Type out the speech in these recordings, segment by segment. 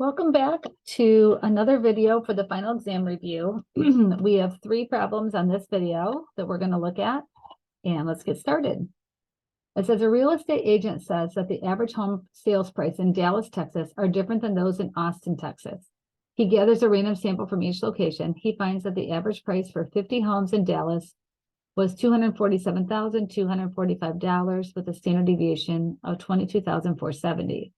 Welcome back to another video for the final exam review. We have 3 problems on this video that we're going to look at, and let's get started. It says a real estate agent says that the average home sales price in Dallas, Texas are different than those in Austin, Texas. He gathers a random sample from each location. He finds that the average price for 50 homes in Dallas was $247,245 with a standard deviation of $22,470.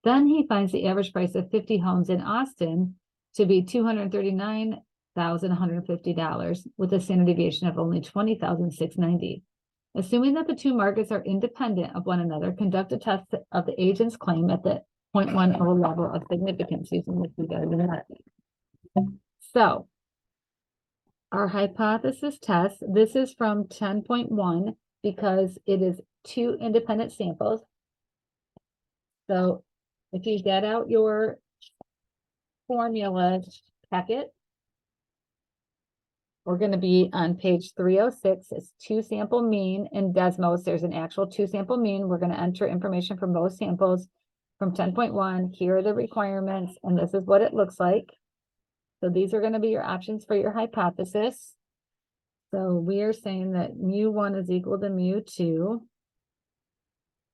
Then he finds the average price of 50 homes in Austin to be $239,150 with a standard deviation of only $20,690. Assuming that the 2 markets are independent of one another, conduct a test of the agent's claim at the 0.10 level of significance using this regarding that. So our hypothesis test, this is from 10.1 because it is 2 independent samples. So if you get out your formula packet, we're going to be on page 306. It's 2 sample mean. In Desmos, there's an actual 2 sample mean. We're going to enter information from both samples from 10.1. Here are the requirements, and this is what it looks like. So these are going to be your options for your hypothesis. So we are saying that mu1 is equal to mu2.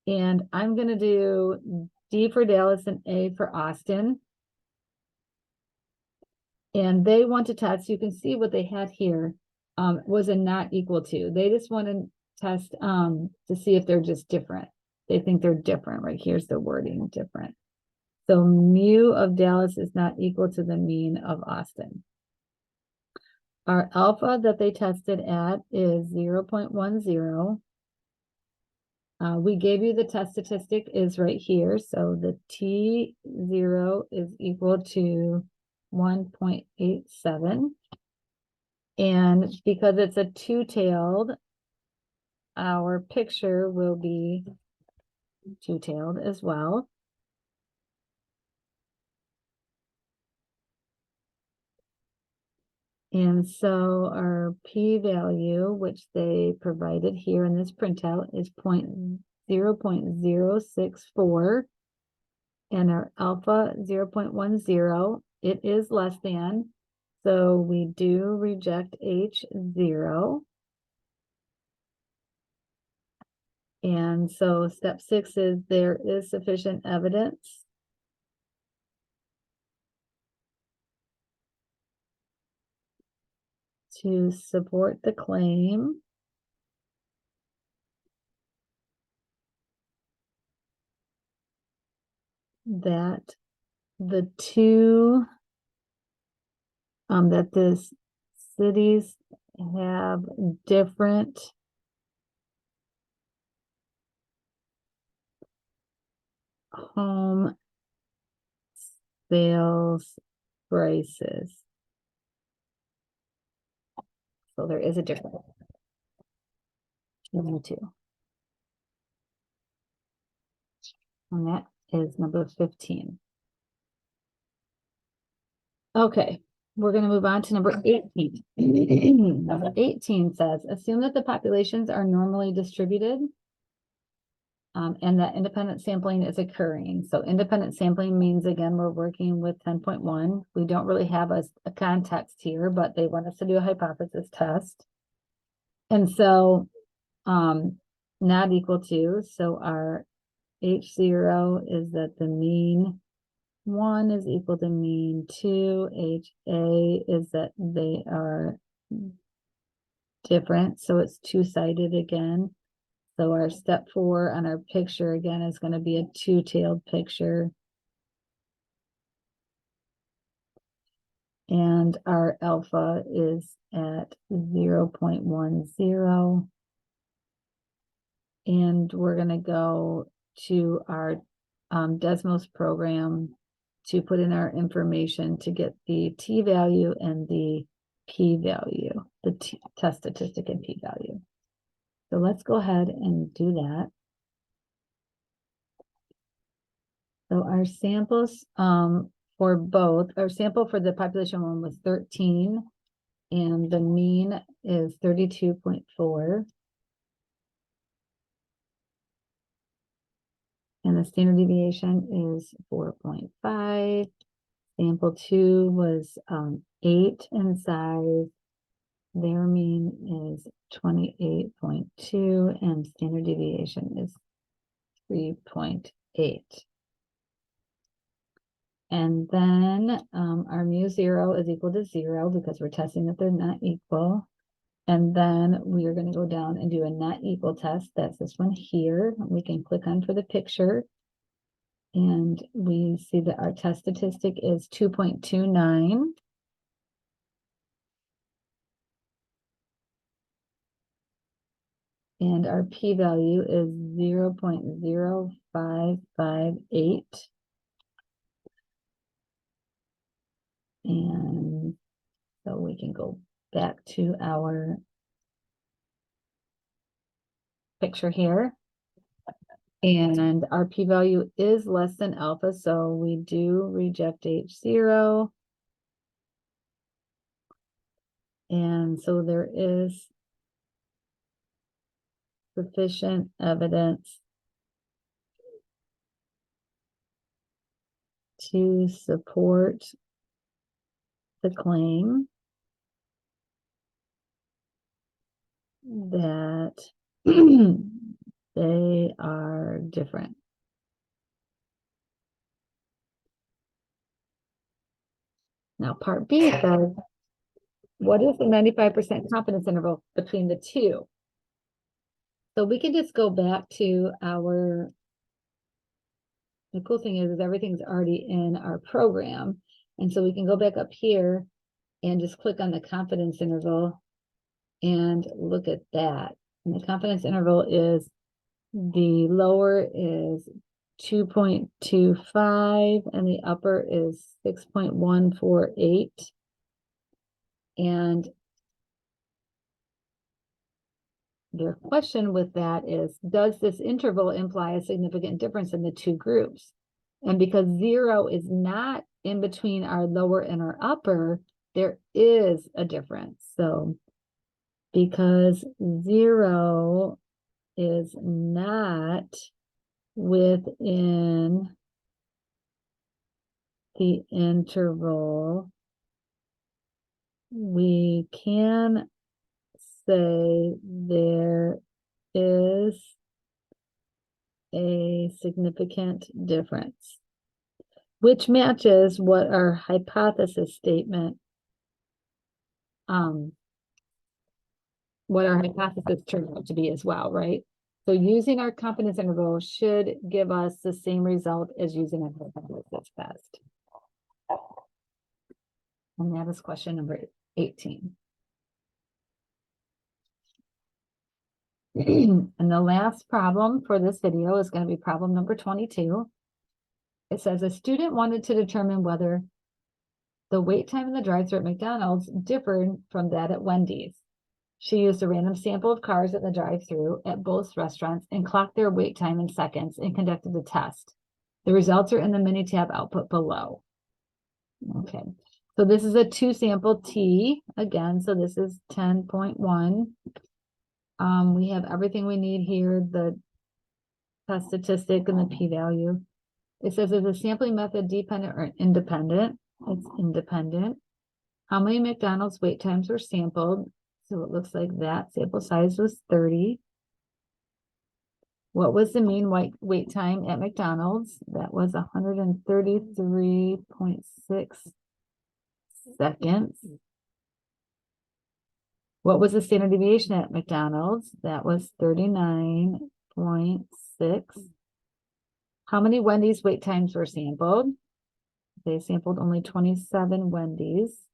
And I'm going to do D for Dallas and A for Austin. And they want to test, you can see what they had here was a not equal to. They just want to test to see if they're just different. They think they're different, right? Here's the wording, different. So mu of Dallas is not equal to the mean of Austin. Our alpha that they tested at is 0.10. We gave you the test statistic is right here. So the T0 is equal to 1.87. And because it's a 2-tailed, our picture will be 2-tailed as well. And so our p-value, which they provided here in this printout, is 0.064, and our alpha 0.10. It is less than, so we do reject H0. And so step 6 is there is sufficient evidence to support the claim that the 2 that the cities have different home sales prices. So there is a difference between the 2. And that is number 15. Okay, we're going to move on to number 18. Number 18 says, assume that the populations are normally distributed and that independent sampling is occurring. So independent sampling means, again, we're working with 10.1. We don't really have a context here, but they want us to do a hypothesis test. And so not equal to, so our H0 is that the mean 1 is equal to mean 2. HA is that they are different, so it's 2-sided again. So our step 4 on our picture again is going to be a 2-tailed picture. And our alpha is at 0.10. And we're going to go to our Desmos program to put in our information to get the t-value and the p-value, the test statistic and p-value. So let's go ahead and do that. So our samples for both, our sample for the population 1 was 13, and the mean is 32.4. And the standard deviation is 4.5. Sample 2 was 8 in size. Their mean is 28.2 and standard deviation is 3.8. And then our mu0 is equal to 0 because we're testing that they're not equal. And then we are going to go down and do a not equal test. That's this one here. We can click on for the picture. And we see that our test statistic is 2.29. And our p-value is 0.0558. And so we can go back to our picture here. And our p-value is less than alpha, so we do reject H0. And so there is sufficient evidence to support the claim that they are different. Now, part B says, what is the 95% confidence interval between the two? So we can just go back to our, the cool thing is everything's already in our program. And so we can go back up here and just click on the confidence interval and look at that. And the confidence interval is, the lower is 2.25 and the upper is 6.148. And their question with that is, does this interval imply a significant difference in the two groups? And because 0 is not in between our lower and our upper, there is a difference. So because 0 is not within the interval, we can say there is a significant difference, which matches what our hypothesis statement, what our hypothesis turned out to be as well, right? So using our confidence interval should give us the same result as using a hypothesis test. And that is question number 18. And the last problem for this video is going to be problem number 22. It says a student wanted to determine whether the wait time in the drive-thru at McDonald's differed from that at Wendy's. She used a random sample of cars at the drive-thru at both restaurants and clocked their wait time in seconds and conducted the test. The results are in the Minitab output below. Okay, so this is a 2-sample T again, so this is 10.1. We have everything we need here, the test statistic and the p-value. It says, is the sampling method dependent or independent? It's independent. How many McDonald's wait times were sampled? So it looks like that sample size was 30. What was the mean wait time at McDonald's? That was 133.6 seconds. What was the standard deviation at McDonald's? That was 39.6. How many Wendy's wait times were sampled? They sampled only 27 Wendy's.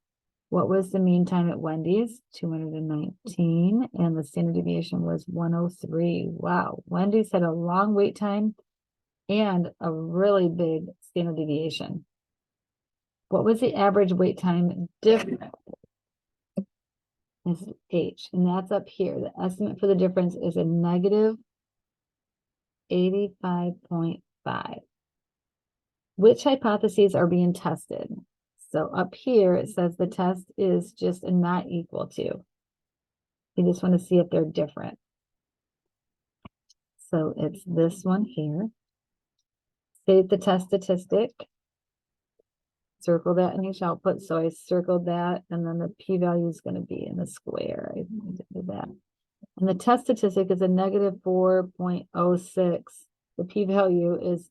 What was the mean time at Wendy's? 219, and the standard deviation was 103. Wow, Wendy's had a long wait time and a really big standard deviation. What was the average wait time difference? Is H, and that's up here. The estimate for the difference is a negative 85.5. Which hypotheses are being tested? So up here, it says the test is just a not equal to. You just want to see if they're different. So it's this one here. State the test statistic. circle that in each output. So I circled that, and then the p-value is going to be in the square. I did that. And the test statistic is a negative 4.06. The p-value is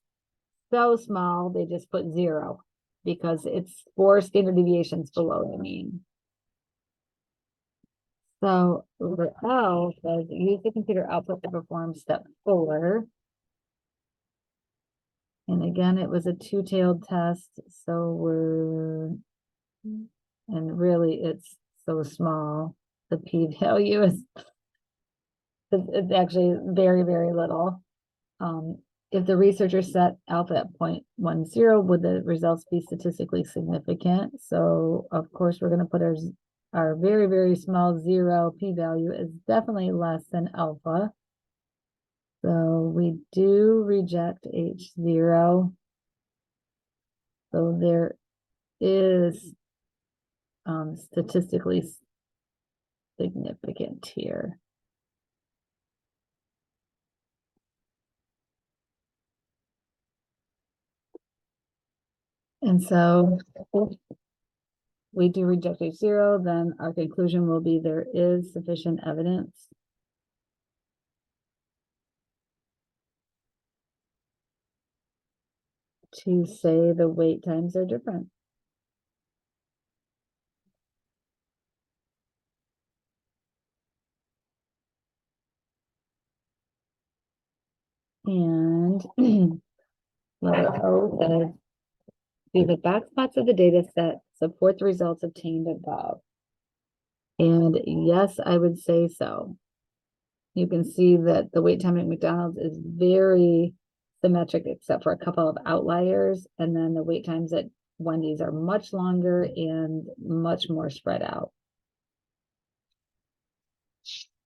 so small, they just put 0 because it's 4 standard deviations below the mean. So over L says use the computer output to perform step 4. And again, it was a two-tailed test, so and really it's so small. The p-value is it's actually very, very little. If the researcher set alpha at 0.10, would the results be statistically significant? So of course we're going to put our very, very small 0 p-value is definitely less than alpha. So we do reject H0. So there is statistically significant here. And so if we do reject H0, then our conclusion will be there is sufficient evidence to say the wait times are different. And letter O says, do the back plots of the data set support the results obtained above? And yes, I would say so. You can see that the wait time at McDonald's is very symmetric, except for a couple of outliers. And then the wait times at Wendy's are much longer and much more spread out.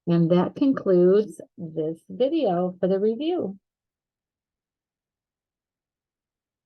And that concludes this video for the review.